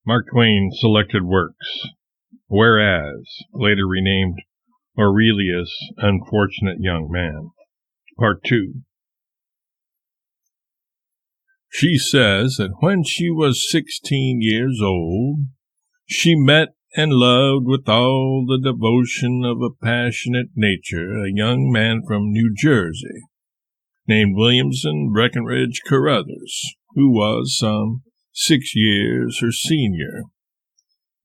Mark Twain selected works. Whereas, later renamed Aurelia's Unfortunate Young Man. Part 2. She says that when she was 16 years old, she met and loved with all the devotion of a passionate nature a young man from New Jersey, named Williamson Breckenridge Carruthers, who was some 6 years her senior.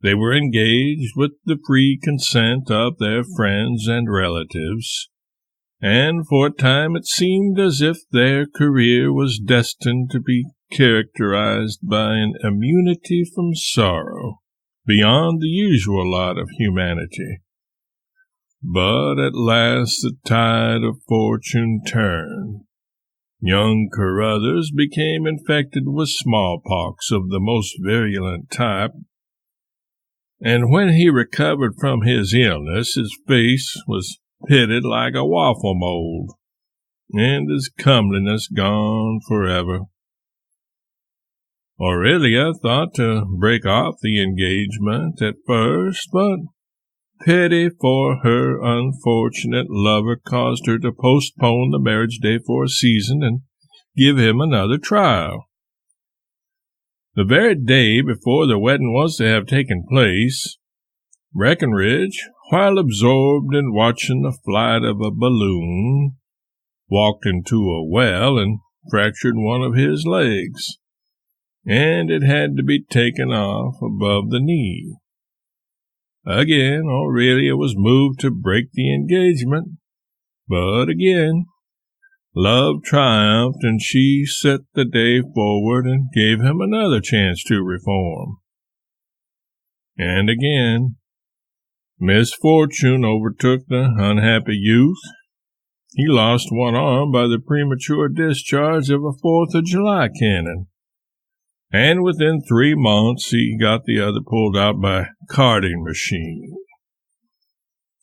They were engaged with the free consent of their friends and relatives, and for a time it seemed as if their career was destined to be characterized by an immunity from sorrow beyond the usual lot of humanity. But at last the tide of fortune turned. Young Carruthers became infected with smallpox of the most virulent type, and when he recovered from his illness, his face was pitted like a waffle mold, and his comeliness gone forever. Aurelia thought to break off the engagement at first, but pity for her unfortunate lover caused her to postpone the marriage day for a season and give him another trial. The very day before the wedding was to have taken place, Breckenridge, while absorbed in watching the flight of a balloon, walked into a well and fractured one of his legs, and it had to be taken off above the knee. Again, Aurelia was moved to break the engagement, but again, love triumphed, and she set the day forward and gave him another chance to reform. And again, misfortune overtook the unhappy youth. He lost one arm by the premature discharge of a 4th of July cannon, and within 3 months he got the other pulled out by a carding machine.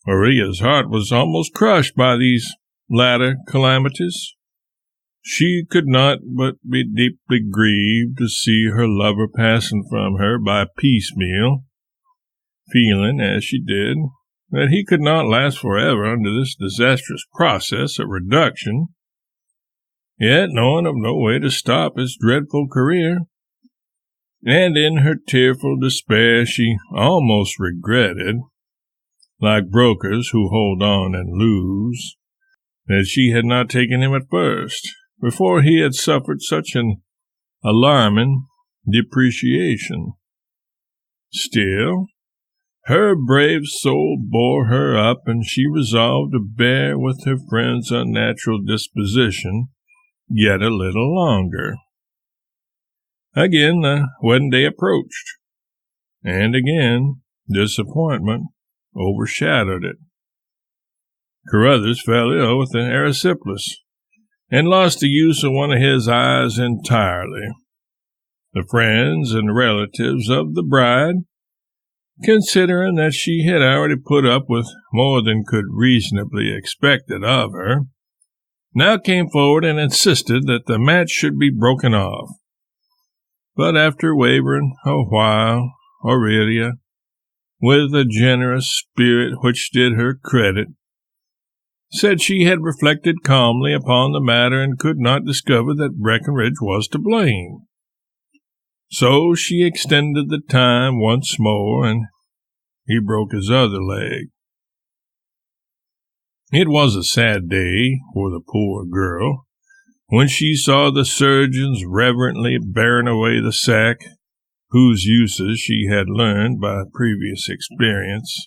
Maria's heart was almost crushed by these latter calamities. She could not but be deeply grieved to see her lover passing from her by piecemeal, feeling, as she did, that he could not last forever under this disastrous process of reduction, yet knowing of no way to stop his dreadful career. And in her tearful despair she almost regretted, like brokers who hold on and lose, that she had not taken him at first, before he had suffered such an alarming depreciation. Still, her brave soul bore her up, and she resolved to bear with her friend's unnatural disposition yet a little longer. Again the wedding day approached, and again disappointment overshadowed it. Carruthers fell ill with an erysipelas, and lost the use of one of his eyes entirely. The friends and relatives of the bride, considering that she had already put up with more than could reasonably expected of her, now came forward and insisted that the match should be broken off. But after wavering a while, Aurelia, with a generous spirit which did her credit, said she had reflected calmly upon the matter and could not discover that Breckenridge was to blame. So she extended the time once more, and he broke his other leg. It was a sad day for the poor girl when she saw the surgeons reverently bearing away the sack, whose uses she had learned by previous experience,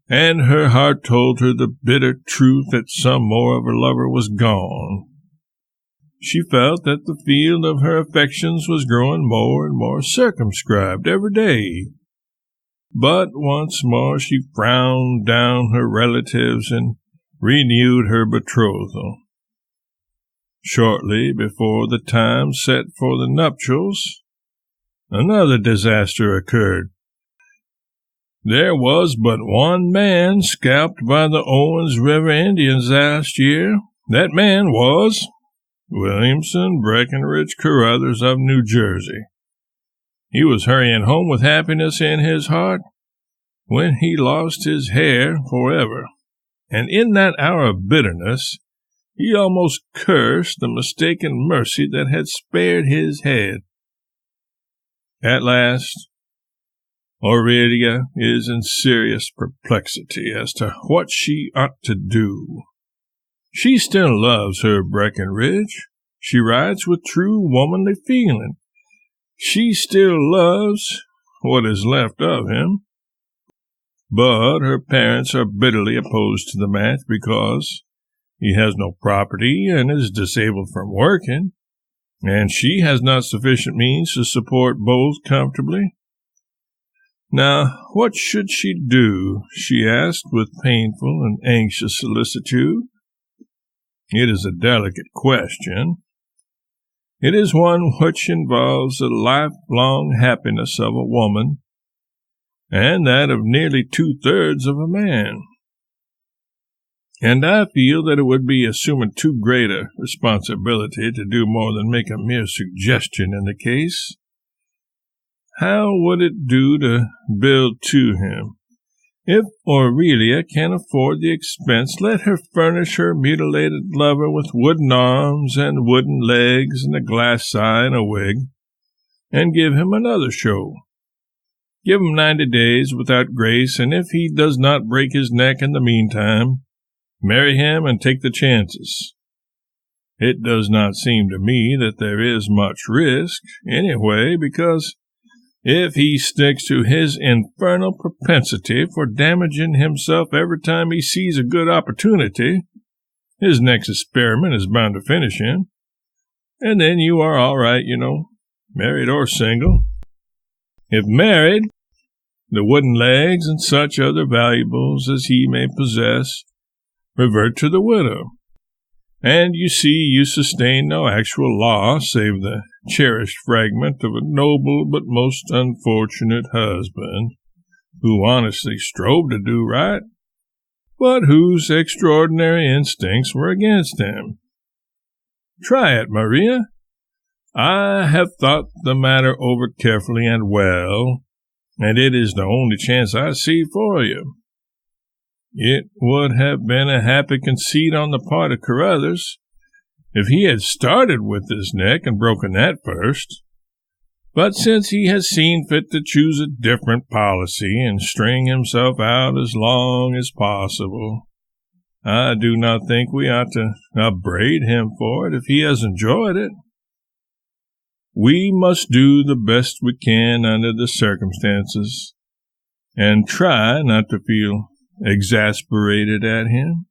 and her heart told her the bitter truth that some more of her lover was gone. She felt that the field of her affections was growing more and more circumscribed every day. But once more she frowned down her relatives and renewed her betrothal. Shortly before the time set for the nuptials, another disaster occurred. There was but one man scalped by the Owens River Indians last year. That man was Williamson Breckenridge Carruthers of New Jersey. He was hurrying home with happiness in his heart when he lost his hair forever. And in that hour of bitterness, he almost cursed the mistaken mercy that had spared his head. At last, Aurelia is in serious perplexity as to what she ought to do. She still loves her Breckenridge. She rides with true womanly feeling. She still loves what is left of him. But her parents are bitterly opposed to the match because he has no property and is disabled from working, and she has not sufficient means to support both comfortably. Now, what should she do? She asked with painful and anxious solicitude. It is a delicate question. It is one which involves the lifelong happiness of a woman and that of nearly 2/3 of a man. And I feel that it would be assuming too great a responsibility to do more than make a mere suggestion in the case. How would it do to build to him? If Aurelia can afford the expense, let her furnish her mutilated lover with wooden arms and wooden legs and a glass eye and a wig, and give him another show. Give him 90 days without grace, and if he does not break his neck in the meantime, marry him and take the chances. It does not seem to me that there is much risk, anyway, because if he sticks to his infernal propensity for damaging himself every time he sees a good opportunity, his next experiment is bound to finish him. And then you are all right, married or single. If married, the wooden legs and such other valuables as he may possess revert to the widow. And you see you sustain no actual loss save the cherished fragment of a noble but most unfortunate husband, who honestly strove to do right, but whose extraordinary instincts were against him. Try it, Maria. I have thought the matter over carefully and well, and it is the only chance I see for you. It would have been a happy conceit on the part of Carruthers if he had started with his neck and broken that first. But since he has seen fit to choose a different policy and string himself out as long as possible, I do not think we ought to upbraid him for it if he has enjoyed it. We must do the best we can under the circumstances, and try not to feel exasperated at him.